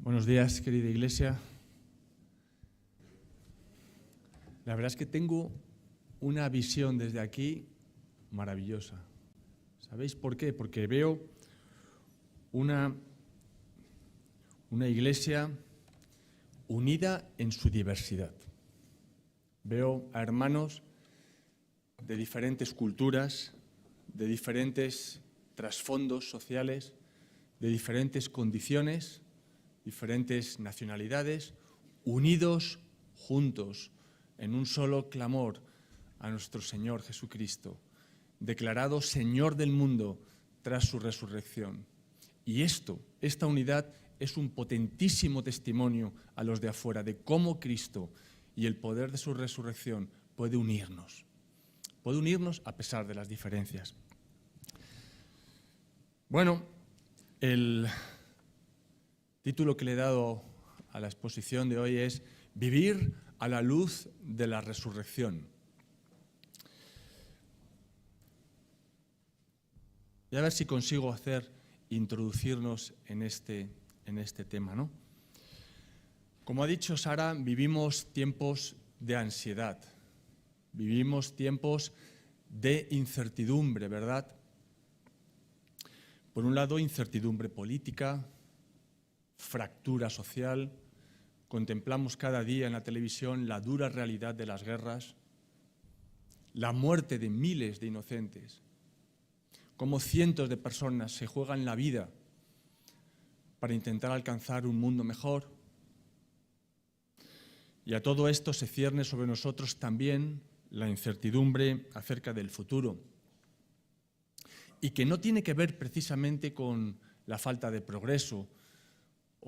Buenos días, querida iglesia. La verdad es que tengo una visión desde aquí maravillosa. ¿Sabéis por qué? Porque veo una iglesia unida en su diversidad. Veo a hermanos de diferentes culturas, de diferentes trasfondos sociales, de diferentes condiciones, diferentes nacionalidades, unidos juntos en un solo clamor a nuestro Señor Jesucristo, declarado Señor del mundo tras su resurrección. Y esta unidad es un potentísimo testimonio a los de afuera de cómo Cristo y el poder de su resurrección puede unirnos a pesar de las diferencias. Bueno, el título que le he dado a la exposición de hoy es Vivir a la luz de la resurrección. Y a ver si consigo introducirnos en este tema, ¿no? Como ha dicho Sara, vivimos tiempos de ansiedad, vivimos tiempos de incertidumbre, ¿verdad? Por un lado, incertidumbre política, fractura social. Contemplamos cada día en la televisión la dura realidad de las guerras, la muerte de miles de inocentes, cómo cientos de personas se juegan la vida para intentar alcanzar un mundo mejor. Y a todo esto se cierne sobre nosotros también la incertidumbre acerca del futuro, y que no tiene que ver precisamente con la falta de progreso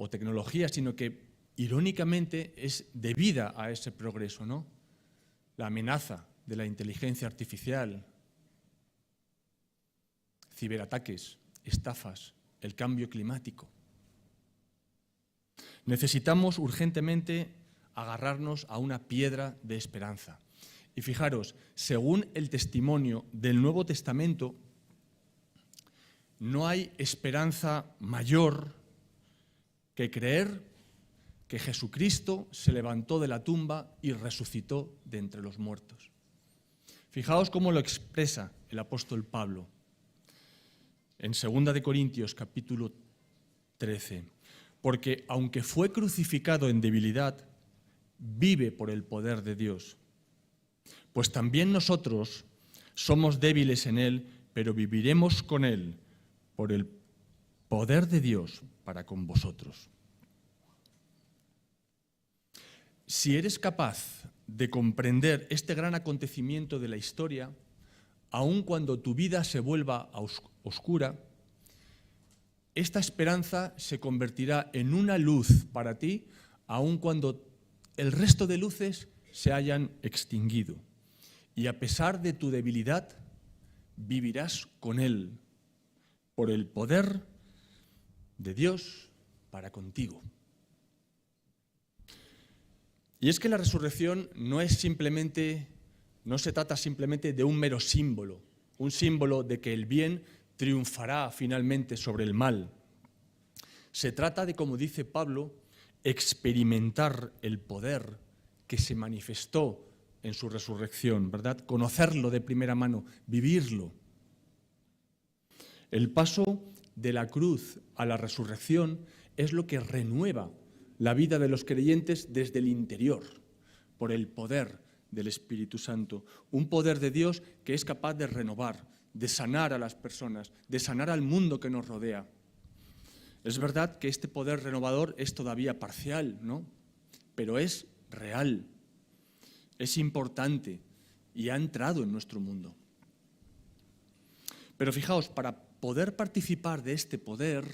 o tecnología, sino que irónicamente es debida a ese progreso, ¿no? La amenaza de la inteligencia artificial, ciberataques, estafas, el cambio climático. Necesitamos urgentemente agarrarnos a una piedra de esperanza. Y fijaros, según el testimonio del Nuevo Testamento, no hay esperanza mayor que creer que Jesucristo se levantó de la tumba y resucitó de entre los muertos. Fijaos cómo lo expresa el apóstol Pablo en 2 de Corintios capítulo 13. Porque aunque fue crucificado en debilidad, vive por el poder de Dios. Pues también nosotros somos débiles en Él, pero viviremos con Él por el poder de Dios para con vosotros. Si eres capaz de comprender este gran acontecimiento de la historia, aun cuando tu vida se vuelva oscura, esta esperanza se convertirá en una luz para ti, aun cuando el resto de luces se hayan extinguido. Y a pesar de tu debilidad, vivirás con Él, por el poder de Dios para contigo. Y es que la resurrección no se trata simplemente de un mero símbolo, un símbolo de que el bien triunfará finalmente sobre el mal. Se trata de, como dice Pablo, experimentar el poder que se manifestó en su resurrección, ¿verdad? Conocerlo de primera mano, vivirlo. El paso de la cruz a la resurrección es lo que renueva la vida de los creyentes desde el interior, por el poder del Espíritu Santo. Un poder de Dios que es capaz de renovar, de sanar a las personas, de sanar al mundo que nos rodea. Es verdad que este poder renovador es todavía parcial, ¿no? Pero es real, es importante y ha entrado en nuestro mundo. Pero fijaos, para poder participar de este poder,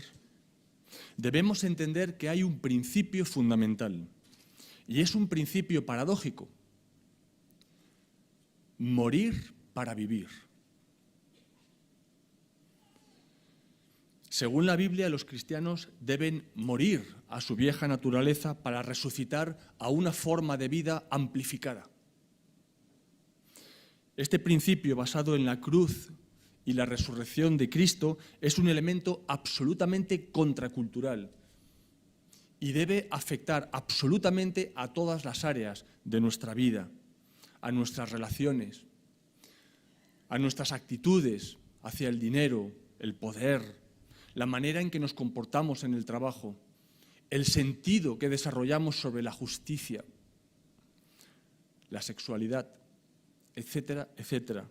debemos entender que hay un principio fundamental, y es un principio paradójico: morir para vivir. Según la Biblia, los cristianos deben morir a su vieja naturaleza para resucitar a una forma de vida amplificada. Este principio, basado en la cruz y la resurrección de Cristo, es un elemento absolutamente contracultural y debe afectar absolutamente a todas las áreas de nuestra vida, a nuestras relaciones, a nuestras actitudes hacia el dinero, el poder, la manera en que nos comportamos en el trabajo, el sentido que desarrollamos sobre la justicia, la sexualidad, etcétera, etcétera.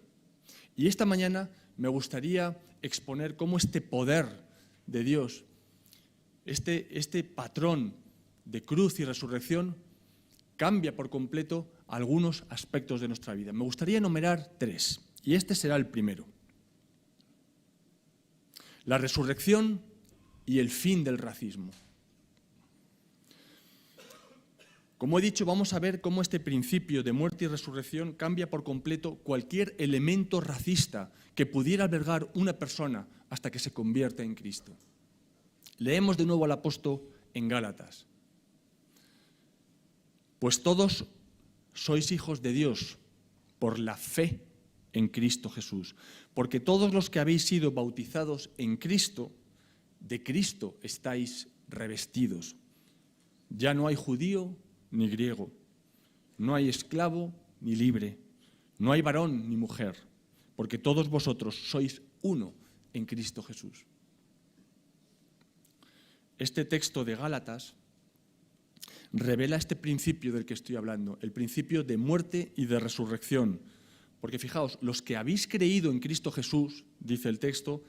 Y esta mañana me gustaría exponer cómo este poder de Dios, este patrón de cruz y resurrección, cambia por completo algunos aspectos de nuestra vida. Me gustaría enumerar 3, y este será el primero. La resurrección y el fin del racismo. Como he dicho, vamos a ver cómo este principio de muerte y resurrección cambia por completo cualquier elemento racista que pudiera albergar una persona hasta que se convierta en Cristo. Leemos de nuevo al apóstol en Gálatas. Pues todos sois hijos de Dios por la fe en Cristo Jesús, porque todos los que habéis sido bautizados en Cristo, de Cristo estáis revestidos. Ya no hay judío ni griego, no hay esclavo ni libre, no hay varón ni mujer, porque todos vosotros sois uno en Cristo Jesús. Este texto de Gálatas revela este principio del que estoy hablando, el principio de muerte y de resurrección. Porque fijaos, los que habéis creído en Cristo Jesús, dice el texto,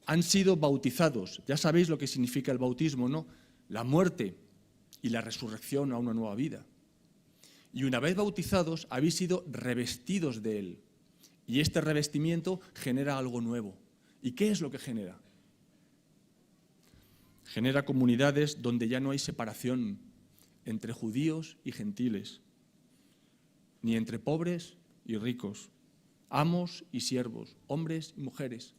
han sido bautizados. Ya sabéis lo que significa el bautismo, ¿no? La muerte y la resurrección a una nueva vida. Y una vez bautizados, habéis sido revestidos de Él. Y este revestimiento genera algo nuevo. ¿Y qué es lo que genera? Genera comunidades donde ya no hay separación entre judíos y gentiles, ni entre pobres y ricos, amos y siervos, hombres y mujeres.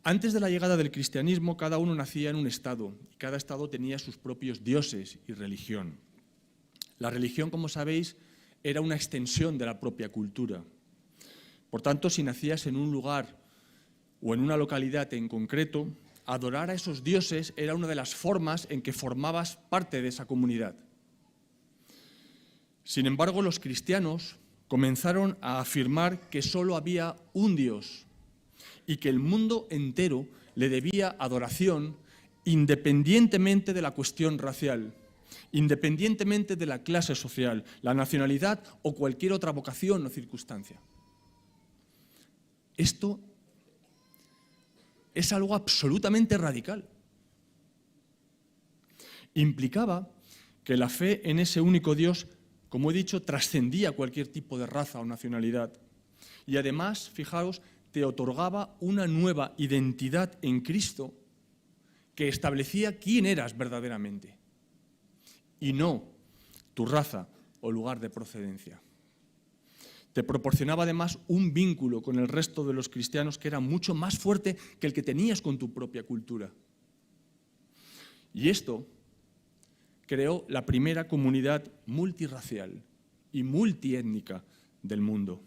Antes de la llegada del cristianismo, cada uno nacía en un estado, y cada estado tenía sus propios dioses y religión. La religión, como sabéis, era una extensión de la propia cultura. Por tanto, si nacías en un lugar o en una localidad en concreto, adorar a esos dioses era una de las formas en que formabas parte de esa comunidad. Sin embargo, los cristianos comenzaron a afirmar que solo había un Dios y que el mundo entero le debía adoración independientemente de la cuestión racial, independientemente de la clase social, la nacionalidad o cualquier otra vocación o circunstancia. Esto es algo absolutamente radical. Implicaba que la fe en ese único Dios, como he dicho, trascendía cualquier tipo de raza o nacionalidad. Y además, fijaos, te otorgaba una nueva identidad en Cristo que establecía quién eras verdaderamente y no tu raza o lugar de procedencia. Te proporcionaba además un vínculo con el resto de los cristianos que era mucho más fuerte que el que tenías con tu propia cultura. Y esto creó la primera comunidad multirracial y multiétnica del mundo.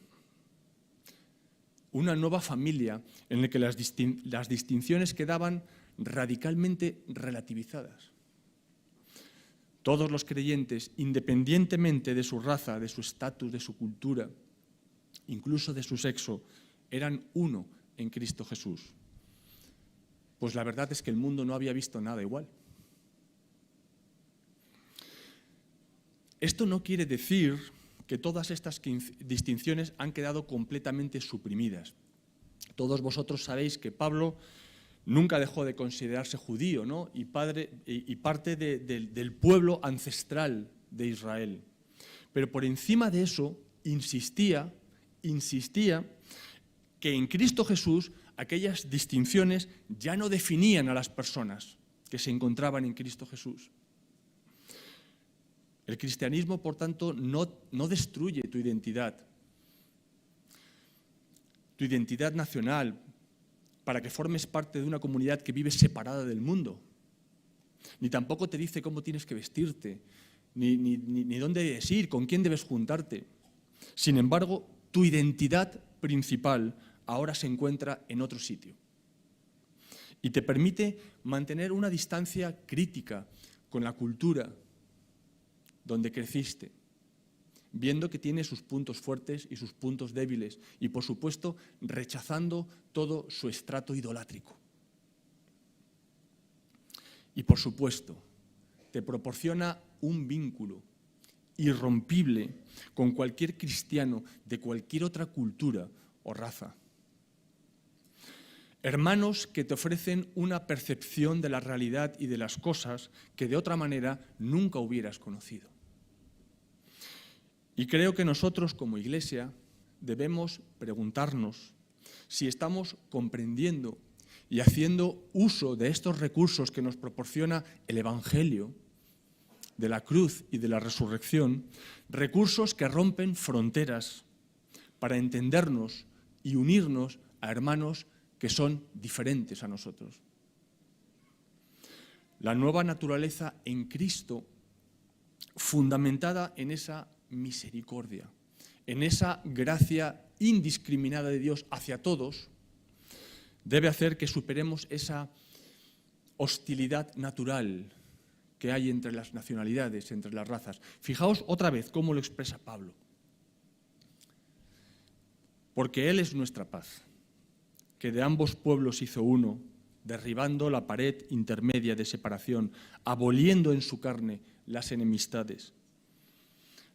Una nueva familia en la que las distinciones quedaban radicalmente relativizadas. Todos los creyentes, independientemente de su raza, de su estatus, de su cultura, incluso de su sexo, eran uno en Cristo Jesús. Pues la verdad es que el mundo no había visto nada igual. Esto no quiere decir que todas estas distinciones han quedado completamente suprimidas. Todos vosotros sabéis que Pablo nunca dejó de considerarse judío, ¿no? y parte del pueblo ancestral de Israel. Pero por encima de eso insistía que en Cristo Jesús aquellas distinciones ya no definían a las personas que se encontraban en Cristo Jesús. El cristianismo, por tanto, no destruye tu identidad nacional, para que formes parte de una comunidad que vive separada del mundo. Ni tampoco te dice cómo tienes que vestirte, ni dónde debes ir, con quién debes juntarte. Sin embargo, tu identidad principal ahora se encuentra en otro sitio. y te permite mantener una distancia crítica con la cultura donde creciste, viendo que tiene sus puntos fuertes y sus puntos débiles y, por supuesto, rechazando todo su estrato idolátrico. Y, por supuesto, te proporciona un vínculo irrompible con cualquier cristiano de cualquier otra cultura o raza. Hermanos que te ofrecen una percepción de la realidad y de las cosas que de otra manera nunca hubieras conocido. Y creo que nosotros como Iglesia debemos preguntarnos si estamos comprendiendo y haciendo uso de estos recursos que nos proporciona el Evangelio de la cruz y de la resurrección, recursos que rompen fronteras para entendernos y unirnos a hermanos que son diferentes a nosotros. La nueva naturaleza en Cristo, fundamentada en esa misericordia, en esa gracia indiscriminada de Dios hacia todos, debe hacer que superemos esa hostilidad natural que hay entre las nacionalidades, entre las razas. Fijaos otra vez cómo lo expresa Pablo. Porque Él es nuestra paz, que de ambos pueblos hizo uno, derribando la pared intermedia de separación, aboliendo en su carne las enemistades.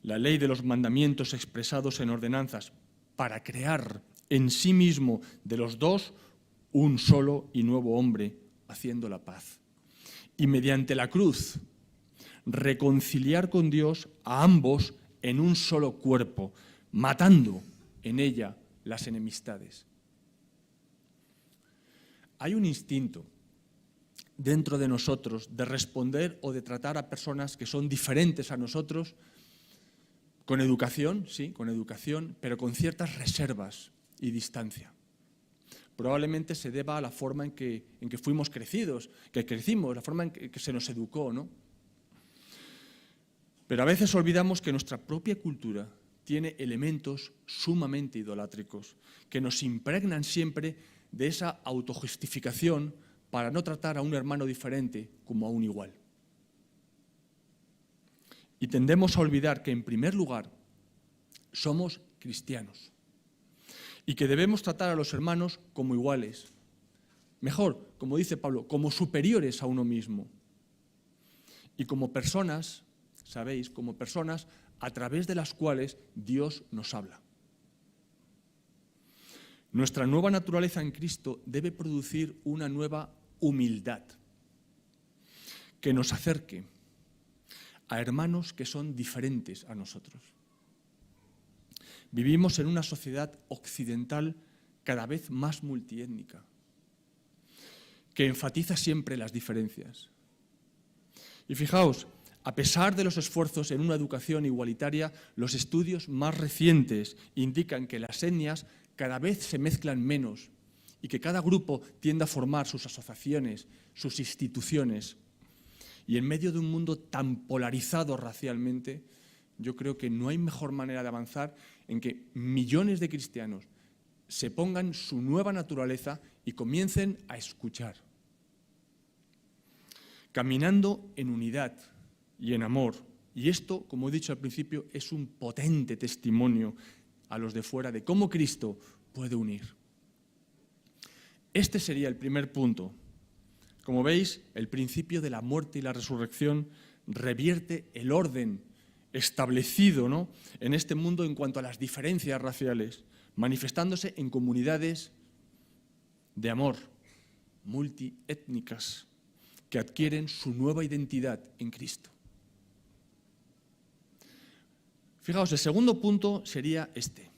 La ley de los mandamientos expresados en ordenanzas, para crear en sí mismo de los dos un solo y nuevo hombre, haciendo la paz. Y mediante la cruz, reconciliar con Dios a ambos en un solo cuerpo, matando en ella las enemistades. Hay un instinto dentro de nosotros de responder o de tratar a personas que son diferentes a nosotros con educación, sí, con educación, pero con ciertas reservas y distancia. Probablemente se deba a la forma en que fuimos crecidos, que crecimos, la forma en que se nos educó, ¿no? Pero a veces olvidamos que nuestra propia cultura tiene elementos sumamente idolátricos que nos impregnan siempre de esa autojustificación para no tratar a un hermano diferente como a un igual. Y tendemos a olvidar que, en primer lugar, somos cristianos y que debemos tratar a los hermanos como iguales. Mejor, como dice Pablo, como superiores a uno mismo. Y como personas, sabéis, como personas a través de las cuales Dios nos habla. Nuestra nueva naturaleza en Cristo debe producir una nueva humildad que nos acerque a hermanos que son diferentes a nosotros. Vivimos en una sociedad occidental cada vez más multiétnica, que enfatiza siempre las diferencias. Y fijaos, a pesar de los esfuerzos en una educación igualitaria, los estudios más recientes indican que las etnias cada vez se mezclan menos y que cada grupo tiende a formar sus asociaciones, sus instituciones. Y en medio de un mundo tan polarizado racialmente, yo creo que no hay mejor manera de avanzar en que millones de cristianos se pongan su nueva naturaleza y comiencen a escuchar. Caminando en unidad y en amor. Y esto, como he dicho al principio, es un potente testimonio a los de fuera de cómo Cristo puede unir. Este sería el primer punto. Como veis, el principio de la muerte y la resurrección revierte el orden establecido, ¿no?, en este mundo en cuanto a las diferencias raciales, manifestándose en comunidades de amor, multiétnicas, que adquieren su nueva identidad en Cristo. Fijaos, el segundo punto sería este.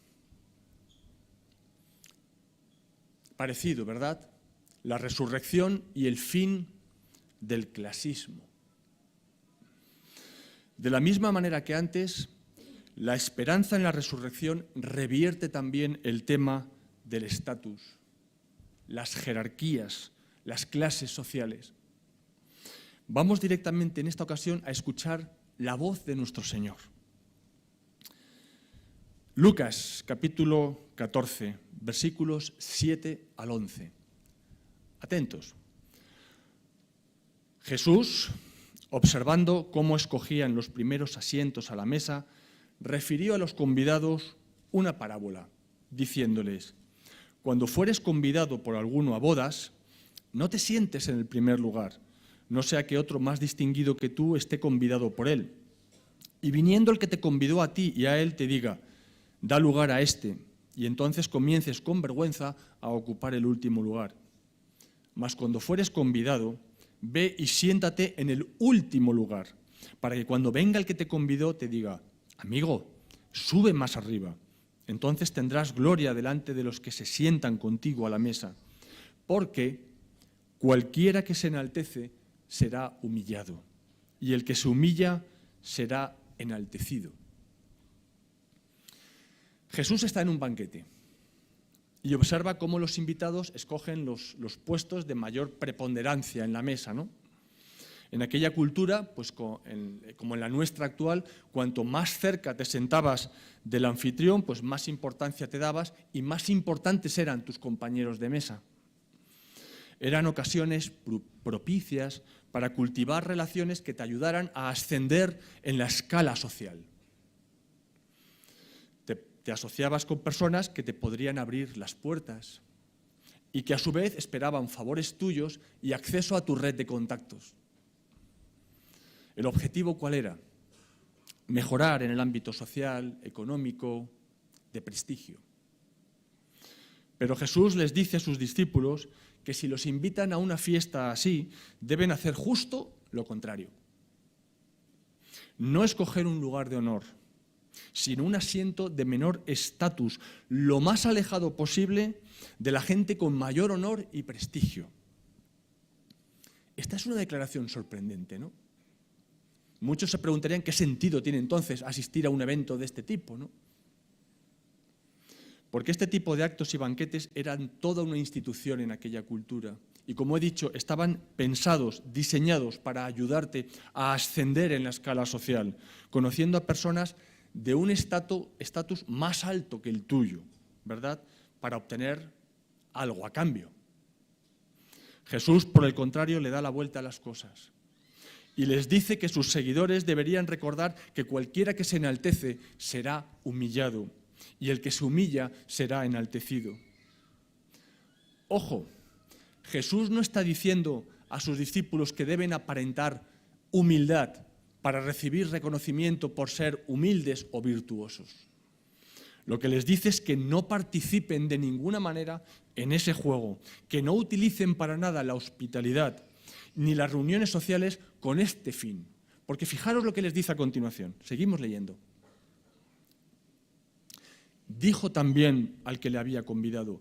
Parecido, ¿verdad? La resurrección y el fin del clasismo. De la misma manera que antes, la esperanza en la resurrección revierte también el tema del estatus, las jerarquías, las clases sociales. Vamos directamente en esta ocasión a escuchar la voz de nuestro Señor. Lucas, capítulo 14, versículos 7 al 11. Atentos. Jesús, observando cómo escogían los primeros asientos a la mesa, refirió a los convidados una parábola, diciéndoles: cuando fueres convidado por alguno a bodas, no te sientes en el primer lugar, no sea que otro más distinguido que tú esté convidado por él. Y viniendo el que te convidó a ti y a él te diga: da lugar a este, y entonces comiences con vergüenza a ocupar el último lugar. Mas cuando fueres convidado, ve y siéntate en el último lugar, para que cuando venga el que te convidó te diga: amigo, sube más arriba. Entonces tendrás gloria delante de los que se sientan contigo a la mesa, porque cualquiera que se enaltece será humillado, y el que se humilla será enaltecido. Jesús está en un banquete y observa cómo los invitados escogen los puestos de mayor preponderancia en la mesa, ¿no? En aquella cultura, pues como en la nuestra actual, cuanto más cerca te sentabas del anfitrión, pues más importancia te dabas y más importantes eran tus compañeros de mesa. Eran ocasiones propicias para cultivar relaciones que te ayudaran a ascender en la escala social. Te asociabas con personas que te podrían abrir las puertas y que a su vez esperaban favores tuyos y acceso a tu red de contactos. ¿El objetivo cuál era? Mejorar en el ámbito social, económico, de prestigio. Pero Jesús les dice a sus discípulos que si los invitan a una fiesta así, deben hacer justo lo contrario. No escoger un lugar de honor, sino un asiento de menor estatus, lo más alejado posible de la gente con mayor honor y prestigio. Esta es una declaración sorprendente, ¿no? Muchos se preguntarían qué sentido tiene entonces asistir a un evento de este tipo, ¿no? Porque este tipo de actos y banquetes eran toda una institución en aquella cultura. Y como he dicho, estaban pensados, diseñados para ayudarte a ascender en la escala social, conociendo a personas de un estatus más alto que el tuyo, ¿verdad? Para obtener algo a cambio. Jesús, por el contrario, le da la vuelta a las cosas y les dice que sus seguidores deberían recordar que cualquiera que se enaltece será humillado y el que se humilla será enaltecido. Ojo, Jesús no está diciendo a sus discípulos que deben aparentar humildad para recibir reconocimiento por ser humildes o virtuosos. Lo que les dice es que no participen de ninguna manera en ese juego, que no utilicen para nada la hospitalidad ni las reuniones sociales con este fin. Porque fijaros lo que les dice a continuación. Seguimos leyendo. Dijo también al que le había convidado: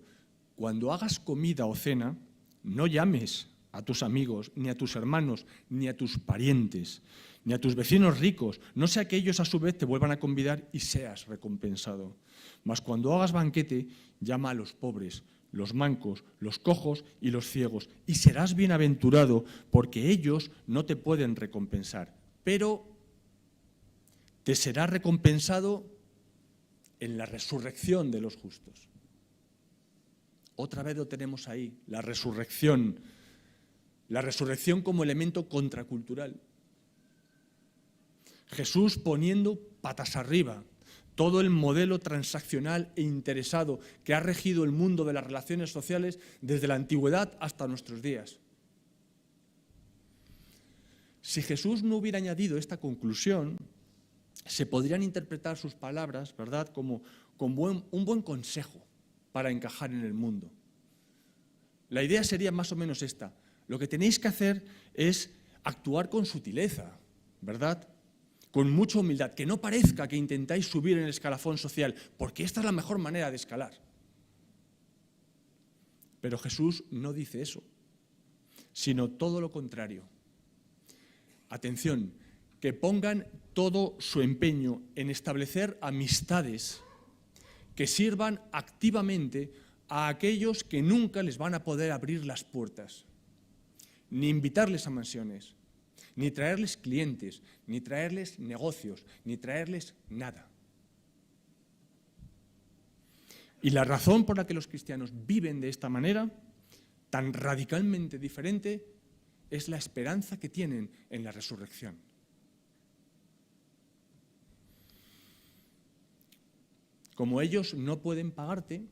cuando hagas comida o cena, no llames a tus amigos, ni a tus hermanos, ni a tus parientes, ni a tus vecinos ricos, no sea que ellos a su vez te vuelvan a convidar y seas recompensado. Mas cuando hagas banquete, llama a los pobres, los mancos, los cojos y los ciegos, y serás bienaventurado, porque ellos no te pueden recompensar, pero te será recompensado en la resurrección de los justos. Otra vez lo tenemos ahí, la resurrección como elemento contracultural. Jesús poniendo patas arriba todo el modelo transaccional e interesado que ha regido el mundo de las relaciones sociales desde la antigüedad hasta nuestros días. Si Jesús no hubiera añadido esta conclusión, se podrían interpretar sus palabras, ¿verdad?, como un buen consejo para encajar en el mundo. La idea sería más o menos esta: lo que tenéis que hacer es actuar con sutileza, ¿verdad?, con mucha humildad, que no parezca que intentáis subir en el escalafón social, porque esta es la mejor manera de escalar. Pero Jesús no dice eso, sino todo lo contrario. Atención, que pongan todo su empeño en establecer amistades que sirvan activamente a aquellos que nunca les van a poder abrir las puertas, ni invitarles a mansiones, ni traerles clientes, ni traerles negocios, ni traerles nada. Y la razón por la que los cristianos viven de esta manera, tan radicalmente diferente, es la esperanza que tienen en la resurrección. Como ellos no pueden pagarte,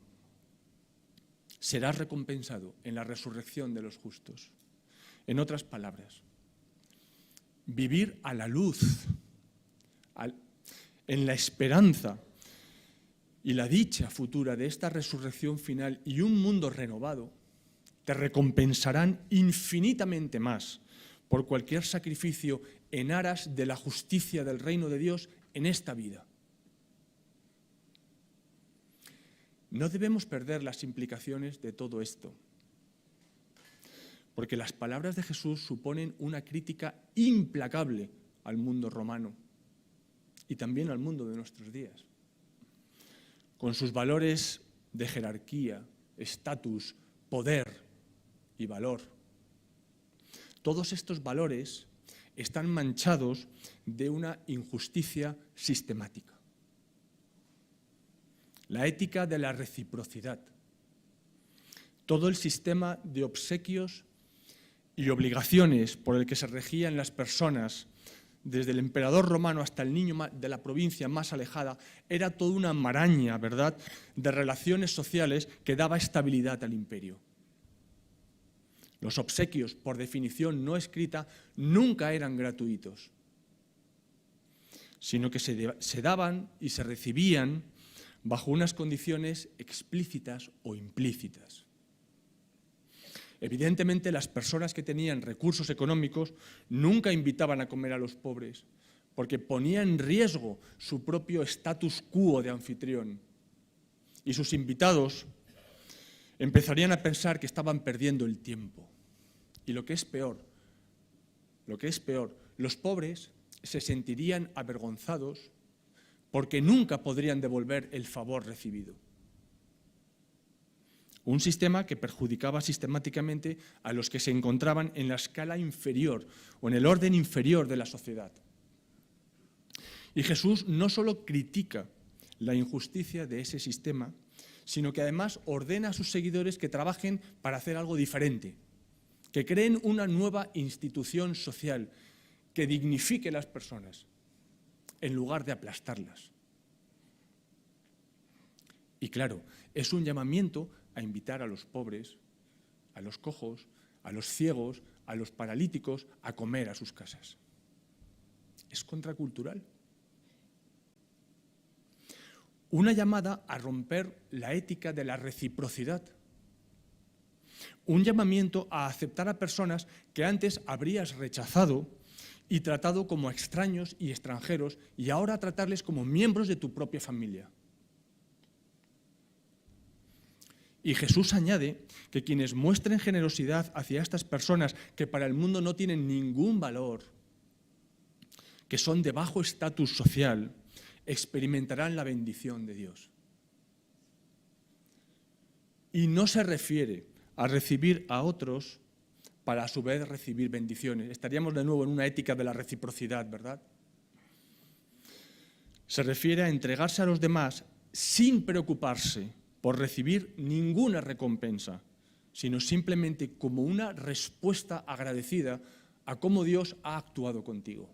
serás recompensado en la resurrección de los justos. En otras palabras, vivir a la luz, en la esperanza y la dicha futura de esta resurrección final y un mundo renovado, te recompensarán infinitamente más por cualquier sacrificio en aras de la justicia del reino de Dios en esta vida. No debemos perder las implicaciones de todo esto, porque las palabras de Jesús suponen una crítica implacable al mundo romano y también al mundo de nuestros días, con sus valores de jerarquía, estatus, poder y valor. Todos estos valores están manchados de una injusticia sistemática. La ética de la reciprocidad, todo el sistema de obsequios y obligaciones por el que se regían las personas, desde el emperador romano hasta el niño de la provincia más alejada, era toda una maraña, ¿verdad?, de relaciones sociales que daba estabilidad al imperio. Los obsequios, por definición no escrita, nunca eran gratuitos, sino que se daban y se recibían bajo unas condiciones explícitas o implícitas. Evidentemente, las personas que tenían recursos económicos nunca invitaban a comer a los pobres, porque ponía en riesgo su propio status quo de anfitrión. Y sus invitados empezarían a pensar que estaban perdiendo el tiempo. Y lo que es peor, los pobres se sentirían avergonzados porque nunca podrían devolver el favor recibido. Un sistema que perjudicaba sistemáticamente a los que se encontraban en la escala inferior o en el orden inferior de la sociedad. Y Jesús no solo critica la injusticia de ese sistema, sino que además ordena a sus seguidores que trabajen para hacer algo diferente, que creen una nueva institución social que dignifique a las personas, en lugar de aplastarlas. Y claro, es un llamamiento a invitar a los pobres, a los cojos, a los ciegos, a los paralíticos a comer a sus casas. Es contracultural. Una llamada a romper la ética de la reciprocidad. Un llamamiento a aceptar a personas que antes habrías rechazado y tratado como extraños y extranjeros, y ahora tratarles como miembros de tu propia familia. Y Jesús añade que quienes muestren generosidad hacia estas personas que para el mundo no tienen ningún valor, que son de bajo estatus social, experimentarán la bendición de Dios. Y no se refiere a recibir a otros para a su vez recibir bendiciones. Estaríamos de nuevo en una ética de la reciprocidad, ¿verdad? Se refiere a entregarse a los demás sin preocuparse por recibir ninguna recompensa, sino simplemente como una respuesta agradecida a cómo Dios ha actuado contigo.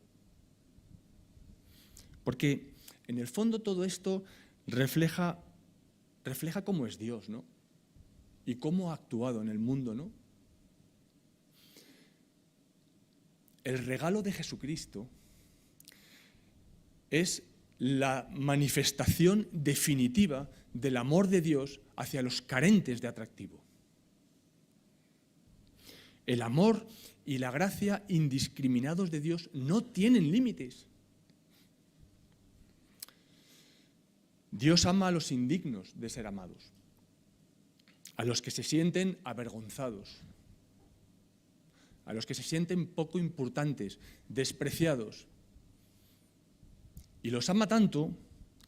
Porque en el fondo todo esto refleja cómo es Dios, ¿no? Y cómo ha actuado en el mundo, ¿no? El regalo de Jesucristo es la manifestación definitiva del amor de Dios hacia los carentes de atractivo. El amor y la gracia indiscriminados de Dios no tienen límites. Dios ama a los indignos de ser amados, a los que se sienten avergonzados, a los que se sienten poco importantes, despreciados. Y los ama tanto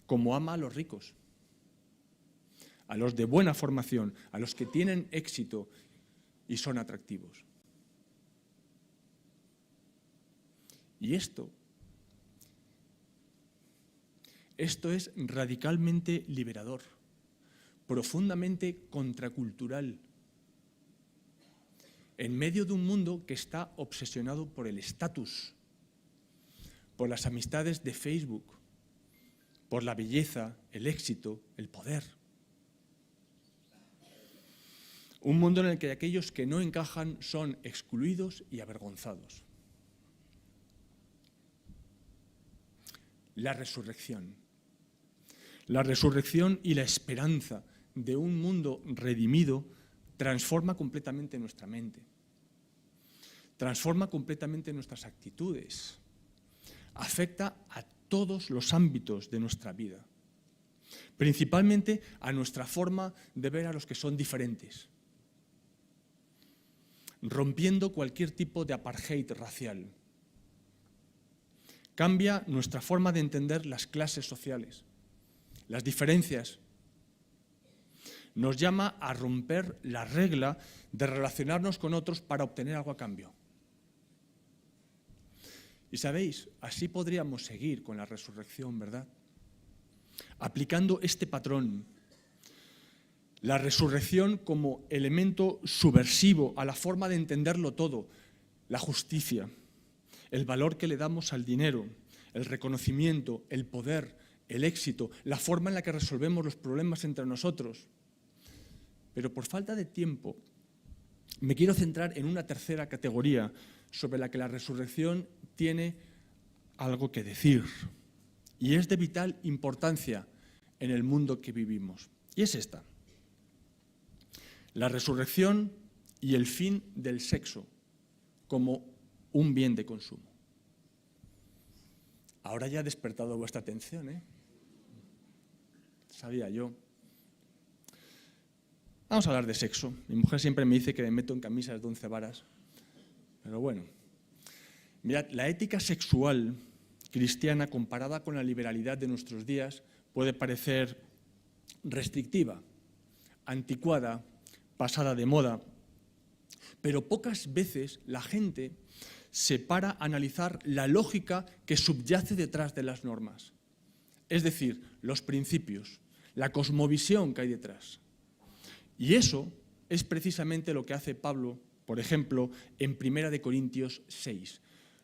como ama a los ricos, a los de buena formación, a los que tienen éxito y son atractivos. Y esto es radicalmente liberador, profundamente contracultural. en medio de un mundo que está obsesionado por el estatus, por las amistades de Facebook, por la belleza, el éxito, el poder. Un mundo en el que aquellos que no encajan son excluidos y avergonzados. La resurrección. La resurrección y la esperanza de un mundo redimido transforma completamente nuestra mente, transforma completamente nuestras actitudes, afecta a todos los ámbitos de nuestra vida, principalmente a nuestra forma de ver a los que son diferentes, rompiendo cualquier tipo de apartheid racial. Cambia nuestra forma de entender las clases sociales, las diferencias. Nos llama a romper la regla de relacionarnos con otros para obtener algo a cambio. Y sabéis, así podríamos seguir con la resurrección, ¿verdad? Aplicando este patrón, la resurrección como elemento subversivo a la forma de entenderlo todo, la justicia, el valor que le damos al dinero, el reconocimiento, el poder, el éxito, la forma en la que resolvemos los problemas entre nosotros. Pero por falta de tiempo, me quiero centrar en una tercera categoría sobre la que la resurrección tiene algo que decir. Y es de vital importancia en el mundo que vivimos. Y es esta: la resurrección y el fin del sexo como un bien de consumo. Ahora ya ha despertado vuestra atención, ¿eh? Sabía yo. Vamos a hablar de sexo. Mi mujer siempre me dice que me meto en camisas de 11 varas. Pero bueno. Mirad, la ética sexual cristiana comparada con la liberalidad de nuestros días puede parecer restrictiva, anticuada, pasada de moda. Pero pocas veces la gente se para a analizar la lógica que subyace detrás de las normas. Es decir, los principios, la cosmovisión que hay detrás. Y eso es precisamente lo que hace Pablo, por ejemplo, en 1 Corintios 6.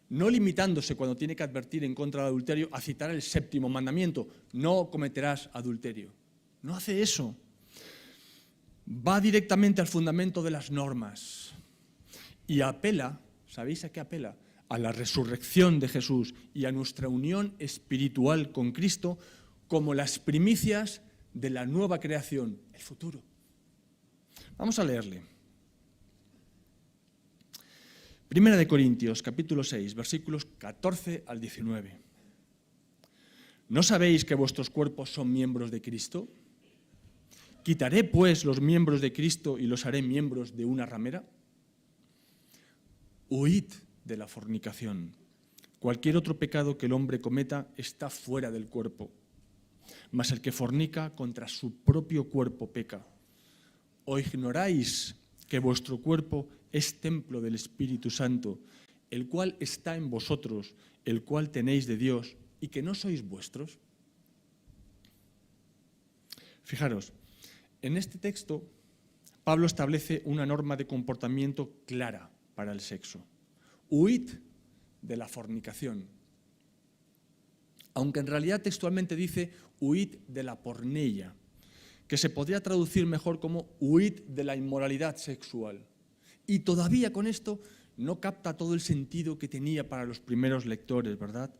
No limitándose cuando tiene que advertir en contra del adulterio a citar el 7º mandamiento, no cometerás adulterio. No hace eso. Va directamente al fundamento de las normas y apela, ¿sabéis a qué apela? A la resurrección de Jesús y a nuestra unión espiritual con Cristo como las primicias de la nueva creación, el futuro. Vamos a leerle. 1 Corintios, capítulo 6, versículos 14 al 19. ¿No sabéis que vuestros cuerpos son miembros de Cristo? ¿Quitaré, pues, los miembros de Cristo y los haré miembros de una ramera? Huid de la fornicación. Cualquier otro pecado que el hombre cometa está fuera del cuerpo, mas el que fornica contra su propio cuerpo peca. ¿O ignoráis que vuestro cuerpo es templo del Espíritu Santo, el cual está en vosotros, el cual tenéis de Dios, y que no sois vuestros? Fijaros, en este texto Pablo establece una norma de comportamiento clara para el sexo. Huid de la fornicación. Aunque en realidad textualmente dice huid de la porneia, que se podría traducir mejor como huid de la inmoralidad sexual. Y todavía con esto no capta todo el sentido que tenía para los primeros lectores, ¿verdad?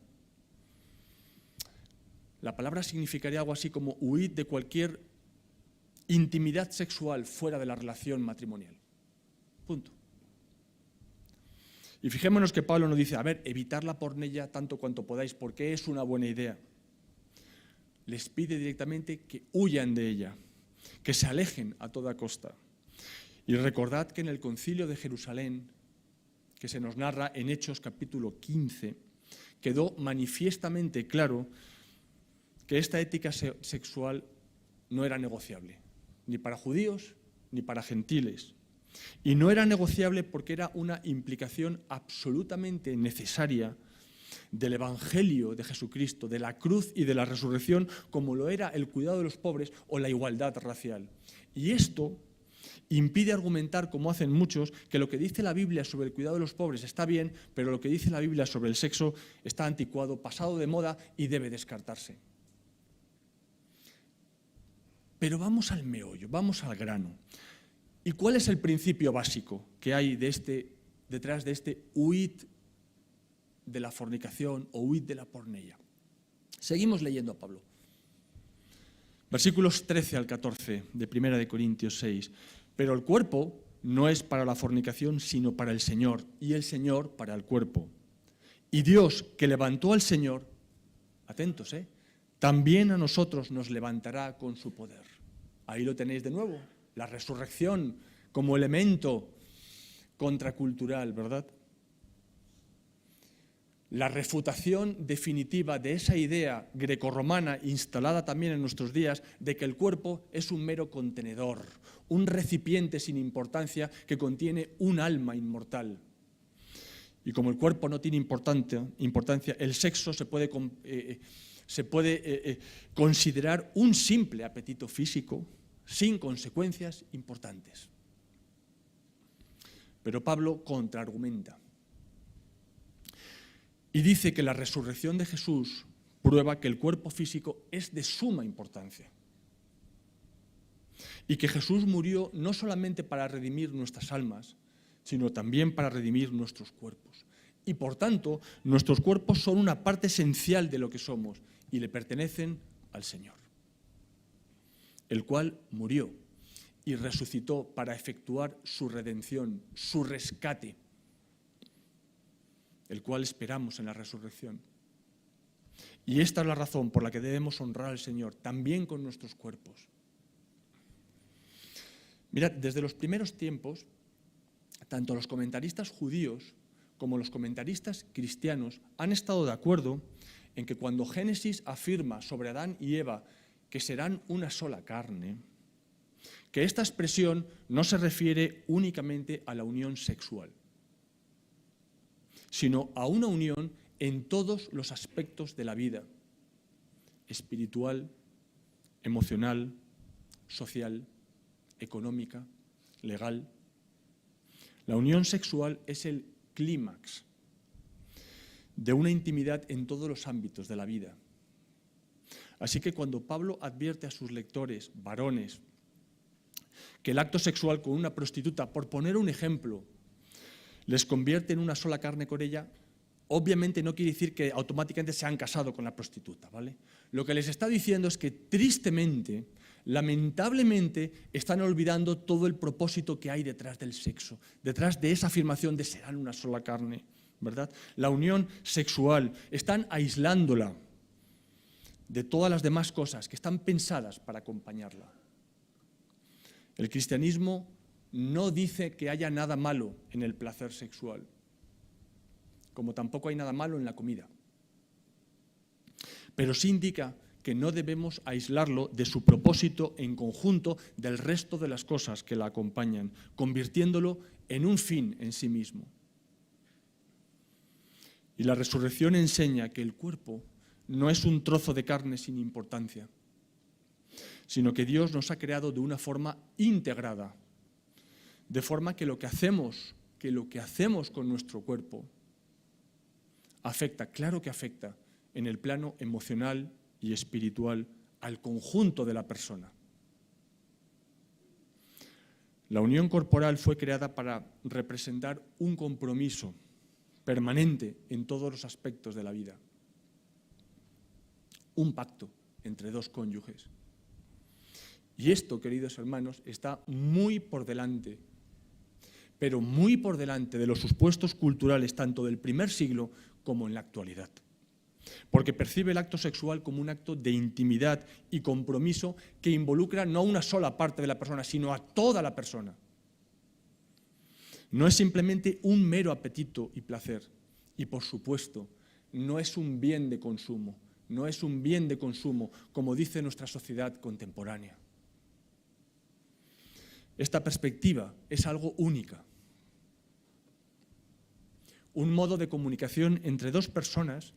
La palabra significaría algo así como huid de cualquier intimidad sexual fuera de la relación matrimonial. Punto. Y fijémonos que Pablo nos dice, evitar la porneia tanto cuanto podáis, porque es una buena idea. Les pide directamente que huyan de ella, que se alejen a toda costa. Y recordad que en el Concilio de Jerusalén, que se nos narra en Hechos capítulo 15, quedó manifiestamente claro que esta ética sexual no era negociable, ni para judíos ni para gentiles. Y no era negociable porque era una implicación absolutamente necesaria del Evangelio de Jesucristo, de la cruz y de la resurrección, como lo era el cuidado de los pobres o la igualdad racial. Y esto impide argumentar, como hacen muchos, que lo que dice la Biblia sobre el cuidado de los pobres está bien, pero lo que dice la Biblia sobre el sexo está anticuado, pasado de moda y debe descartarse. Pero vamos al meollo, vamos al grano. ¿Y cuál es el principio básico que hay detrás de este huid de la fornicación o huid de la porneia? Seguimos leyendo a Pablo. Versículos 13 al 14 de 1 Corintios 6. Pero el cuerpo no es para la fornicación, sino para el Señor, y el Señor para el cuerpo. Y Dios, que levantó al Señor, atentos, también a nosotros nos levantará con su poder. Ahí lo tenéis de nuevo, la resurrección como elemento contracultural, ¿verdad? La refutación definitiva de esa idea grecorromana instalada también en nuestros días de que el cuerpo es un mero contenedor, un recipiente sin importancia que contiene un alma inmortal. Y como el cuerpo no tiene importancia, el sexo se puede considerar un simple apetito físico sin consecuencias importantes. Pero Pablo contraargumenta y dice que la resurrección de Jesús prueba que el cuerpo físico es de suma importancia y que Jesús murió no solamente para redimir nuestras almas, sino también para redimir nuestros cuerpos. Y por tanto, nuestros cuerpos son una parte esencial de lo que somos y le pertenecen al Señor, el cual murió y resucitó para efectuar su redención, su rescate, el cual esperamos en la resurrección. Y esta es la razón por la que debemos honrar al Señor, también con nuestros cuerpos. Mirad, desde los primeros tiempos, tanto los comentaristas judíos como los comentaristas cristianos han estado de acuerdo en que cuando Génesis afirma sobre Adán y Eva que serán una sola carne, que esta expresión no se refiere únicamente a la unión sexual, sino a una unión en todos los aspectos de la vida, espiritual, emocional, social, económica, legal. La unión sexual es el clímax de una intimidad en todos los ámbitos de la vida. Así que cuando Pablo advierte a sus lectores, varones, que el acto sexual con una prostituta, por poner un ejemplo, les convierte en una sola carne con ella, obviamente no quiere decir que automáticamente se han casado con la prostituta, ¿vale? Lo que les está diciendo es que tristemente, lamentablemente, están olvidando todo el propósito que hay detrás del sexo, detrás de esa afirmación de serán una sola carne, ¿verdad? La unión sexual, están aislándola de todas las demás cosas que están pensadas para acompañarla. El cristianismo no dice que haya nada malo en el placer sexual, como tampoco hay nada malo en la comida. Pero sí indica que no debemos aislarlo de su propósito en conjunto del resto de las cosas que la acompañan, convirtiéndolo en un fin en sí mismo. Y la resurrección enseña que el cuerpo no es un trozo de carne sin importancia, sino que Dios nos ha creado de una forma integrada, de forma que lo que hacemos con nuestro cuerpo afecta, claro que afecta, en el plano emocional y espiritual al conjunto de la persona. La unión corporal fue creada para representar un compromiso permanente en todos los aspectos de la vida. Un pacto entre dos cónyuges. Y esto, queridos hermanos, está muy por delante, pero muy por delante de los supuestos culturales tanto del primer siglo como en la actualidad. Porque percibe el acto sexual como un acto de intimidad y compromiso que involucra no a una sola parte de la persona, sino a toda la persona. No es simplemente un mero apetito y placer. Y por supuesto, no es un bien de consumo. No es un bien de consumo, como dice nuestra sociedad contemporánea. Esta perspectiva es algo única. Un modo de comunicación entre dos personas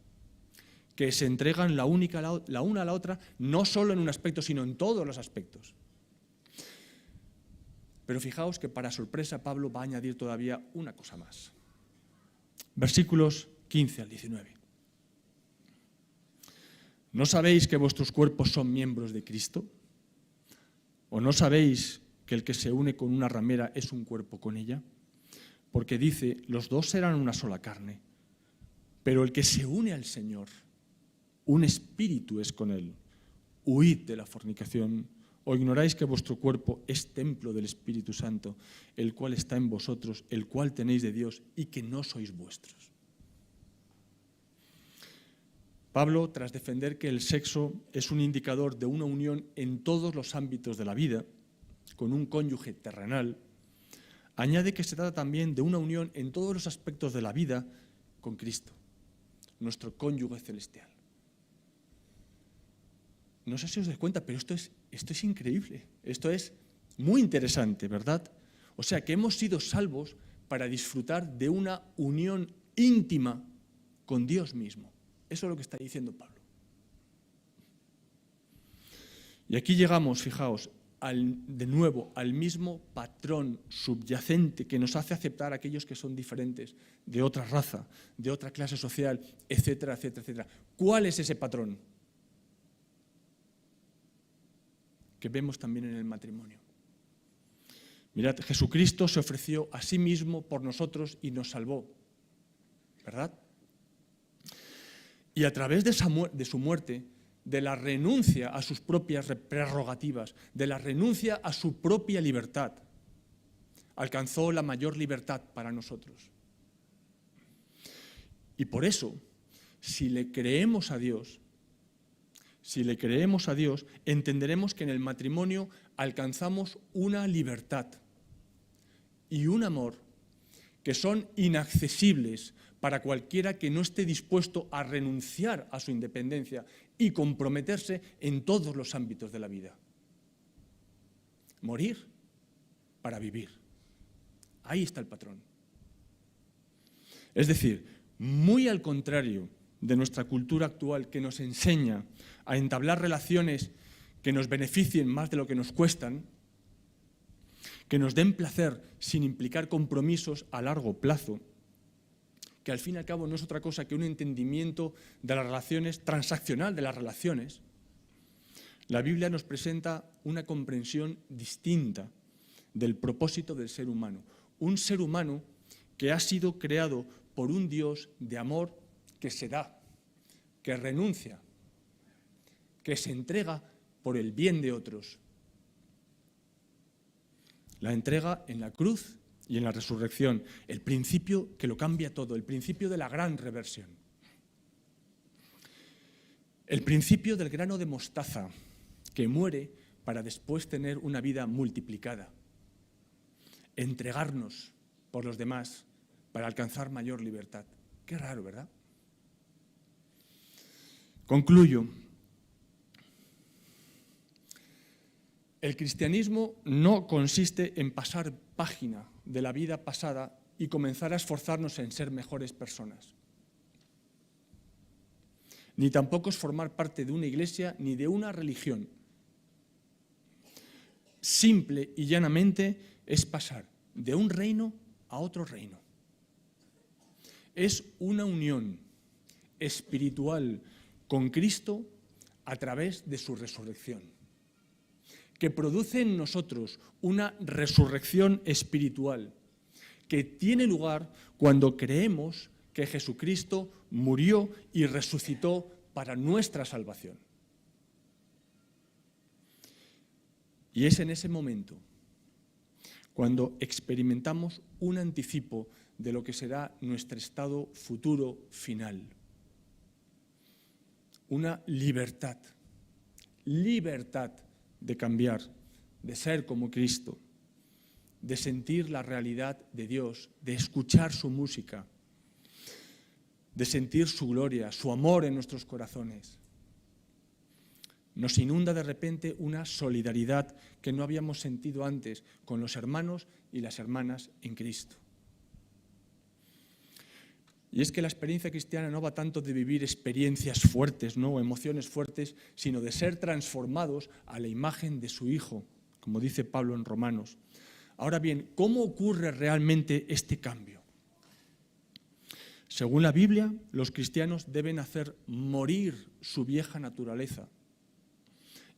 que se entregan la una a la otra, no solo en un aspecto, sino en todos los aspectos. Pero fijaos que para sorpresa Pablo va a añadir todavía una cosa más. Versículos 15 al 19. ¿No sabéis que vuestros cuerpos son miembros de Cristo? ¿O no sabéis que el que se une con una ramera es un cuerpo con ella? Porque dice, los dos serán una sola carne. Pero el que se une al Señor, un espíritu es con él. Huid de la fornicación. ¿O ignoráis que vuestro cuerpo es templo del Espíritu Santo, el cual está en vosotros, el cual tenéis de Dios y que no sois vuestros? Pablo, tras defender que el sexo es un indicador de una unión en todos los ámbitos de la vida, con un cónyuge terrenal, añade que se trata también de una unión en todos los aspectos de la vida con Cristo, nuestro cónyuge celestial. No sé si os dais cuenta, pero esto es increíble, esto es muy interesante, ¿verdad? O sea, que hemos sido salvos para disfrutar de una unión íntima con Dios mismo. Eso es lo que está diciendo Pablo. Y aquí llegamos, fijaos, de nuevo al mismo patrón subyacente que nos hace aceptar a aquellos que son diferentes, de otra raza, de otra clase social, etcétera, etcétera, etcétera. ¿Cuál es ese patrón? Que vemos también en el matrimonio. Mirad, Jesucristo se ofreció a sí mismo por nosotros y nos salvó, ¿verdad? Y a través de su muerte, de la renuncia a sus propias prerrogativas, de la renuncia a su propia libertad, alcanzó la mayor libertad para nosotros. Y por eso, si le creemos a Dios, entenderemos que en el matrimonio alcanzamos una libertad y un amor que son inaccesibles para cualquiera que no esté dispuesto a renunciar a su independencia y comprometerse en todos los ámbitos de la vida. Morir para vivir. Ahí está el patrón. Es decir, muy al contrario de nuestra cultura actual que nos enseña a entablar relaciones que nos beneficien más de lo que nos cuestan, que nos den placer sin implicar compromisos a largo plazo, que al fin y al cabo no es otra cosa que un entendimiento de las relaciones, transaccional de las relaciones. La Biblia nos presenta una comprensión distinta del propósito del ser humano. Un ser humano que ha sido creado por un Dios de amor que se da, que renuncia, que se entrega por el bien de otros. La entrega en la cruz y en la resurrección, el principio que lo cambia todo, el principio de la gran reversión. El principio del grano de mostaza que muere para después tener una vida multiplicada. Entregarnos por los demás para alcanzar mayor libertad. Qué raro, ¿verdad? Concluyo. El cristianismo no consiste en pasar página de la vida pasada y comenzar a esforzarnos en ser mejores personas. Ni tampoco es formar parte de una iglesia ni de una religión. Simple y llanamente es pasar de un reino a otro reino. Es una unión espiritual con Cristo a través de su resurrección, que produce en nosotros una resurrección espiritual que tiene lugar cuando creemos que Jesucristo murió y resucitó para nuestra salvación. Y es en ese momento cuando experimentamos un anticipo de lo que será nuestro estado futuro final. Una libertad de cambiar, de ser como Cristo, de sentir la realidad de Dios, de escuchar su música, de sentir su gloria, su amor en nuestros corazones. Nos inunda de repente una solidaridad que no habíamos sentido antes con los hermanos y las hermanas en Cristo. Y es que la experiencia cristiana no va tanto de vivir experiencias fuertes, ¿no? O emociones fuertes, sino de ser transformados a la imagen de su Hijo, como dice Pablo en Romanos, Ahora bien, ¿cómo ocurre realmente este cambio? Según la Biblia, los cristianos deben hacer morir su vieja naturaleza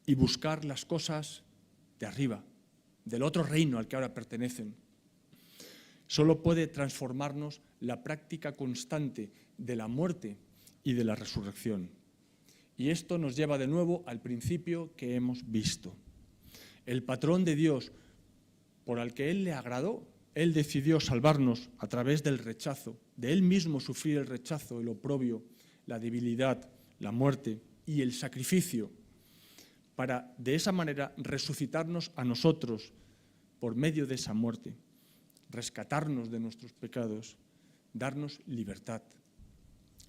y buscar las cosas de arriba, del otro reino al que ahora pertenecen. Solo puede transformarnos la práctica constante de la muerte y de la resurrección. Y esto nos lleva de nuevo al principio que hemos visto. El patrón de Dios, por el que Él le agradó, Él decidió salvarnos a través del rechazo, de Él mismo sufrir el rechazo, el oprobio, la debilidad, la muerte y el sacrificio, para de esa manera resucitarnos a nosotros por medio de esa muerte, rescatarnos de nuestros pecados, darnos libertad,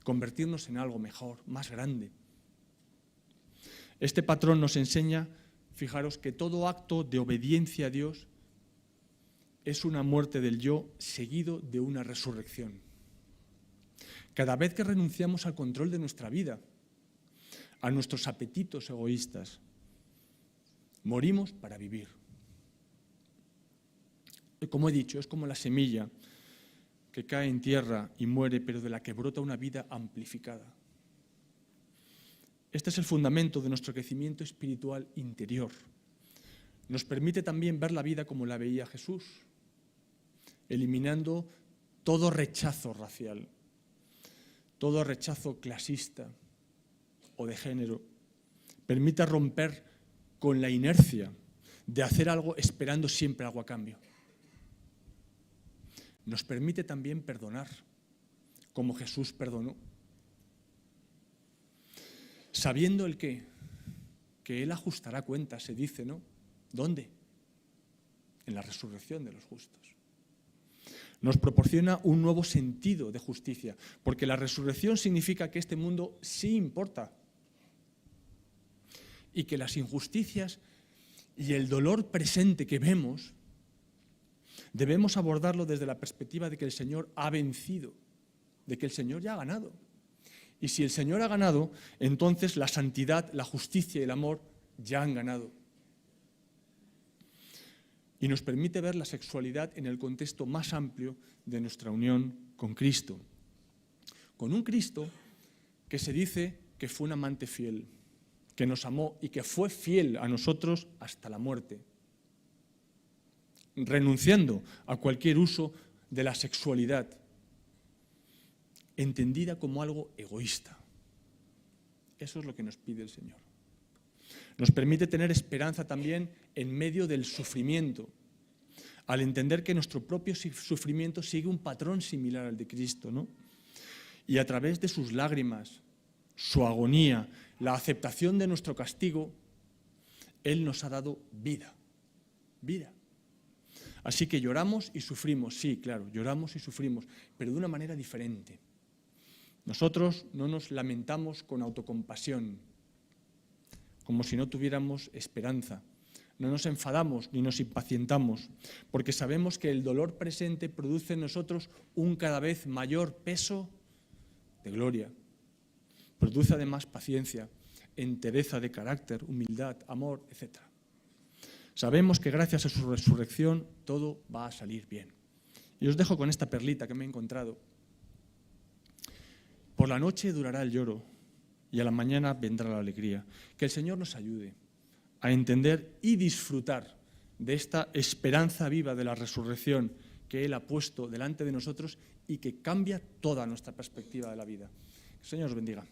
convertirnos en algo mejor, más grande. Este patrón nos enseña, fijaros, que todo acto de obediencia a Dios es una muerte del yo seguido de una resurrección. Cada vez que renunciamos al control de nuestra vida, a nuestros apetitos egoístas, morimos para vivir. Como he dicho, es como la semilla que cae en tierra y muere, pero de la que brota una vida amplificada. Este es el fundamento de nuestro crecimiento espiritual interior. Nos permite también ver la vida como la veía Jesús, eliminando todo rechazo racial, todo rechazo clasista o de género. Permite romper con la inercia de hacer algo esperando siempre algo a cambio. Nos permite también perdonar, como Jesús perdonó. Sabiendo el qué, que Él ajustará cuentas, se dice, ¿no? ¿Dónde? En la resurrección de los justos. Nos proporciona un nuevo sentido de justicia, porque la resurrección significa que este mundo sí importa y que las injusticias y el dolor presente que vemos debemos abordarlo desde la perspectiva de que el Señor ha vencido, de que el Señor ya ha ganado. Y si el Señor ha ganado, entonces la santidad, la justicia y el amor ya han ganado. Y nos permite ver la sexualidad en el contexto más amplio de nuestra unión con Cristo. Con un Cristo que se dice que fue un amante fiel, que nos amó y que fue fiel a nosotros hasta la muerte, renunciando a cualquier uso de la sexualidad, entendida como algo egoísta. Eso es lo que nos pide el Señor. Nos permite tener esperanza también en medio del sufrimiento, al entender que nuestro propio sufrimiento sigue un patrón similar al de Cristo, ¿no? Y a través de sus lágrimas, su agonía, la aceptación de nuestro castigo, Él nos ha dado vida, vida. Así que lloramos y sufrimos, sí, claro, lloramos y sufrimos, pero de una manera diferente. Nosotros no nos lamentamos con autocompasión, como si no tuviéramos esperanza. No nos enfadamos ni nos impacientamos, porque sabemos que el dolor presente produce en nosotros un cada vez mayor peso de gloria. Produce además paciencia, entereza de carácter, humildad, amor, etc. Sabemos que gracias a su resurrección todo va a salir bien. Y os dejo con esta perlita que me he encontrado. Por la noche durará el lloro y a la mañana vendrá la alegría. Que el Señor nos ayude a entender y disfrutar de esta esperanza viva de la resurrección que Él ha puesto delante de nosotros y que cambia toda nuestra perspectiva de la vida. Que el Señor os bendiga.